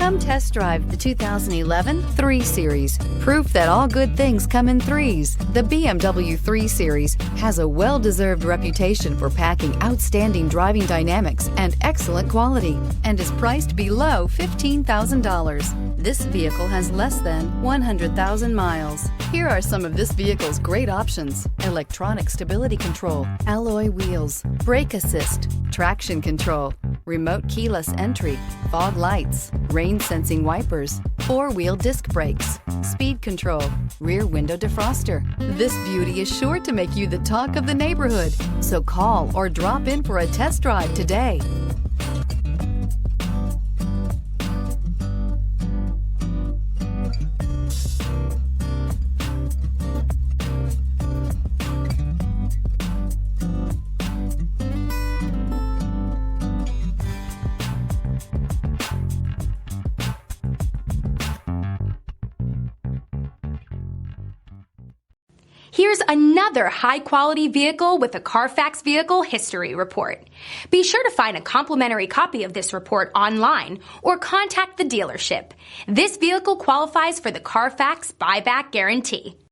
Come test drive the 2011 3 Series. Proof that all good things come in threes. The BMW 3 Series has a well-deserved reputation for packing outstanding driving dynamics and excellent quality, and is priced below $15,000. This vehicle has less than 100,000 miles. Here are some of this vehicle's great options: electronic stability control, alloy wheels, brake assist, traction control, remote keyless entry, fog lights, rain sensing wipers, four-wheel disc brakes, speed control, rear window defroster. This beauty is sure to make you the talk of the neighborhood. So call or drop in for a test drive today. Here's another high-quality vehicle with a Carfax Vehicle History Report. Be sure to find a complimentary copy of this report online or contact the dealership. This vehicle qualifies for the Carfax Buyback Guarantee.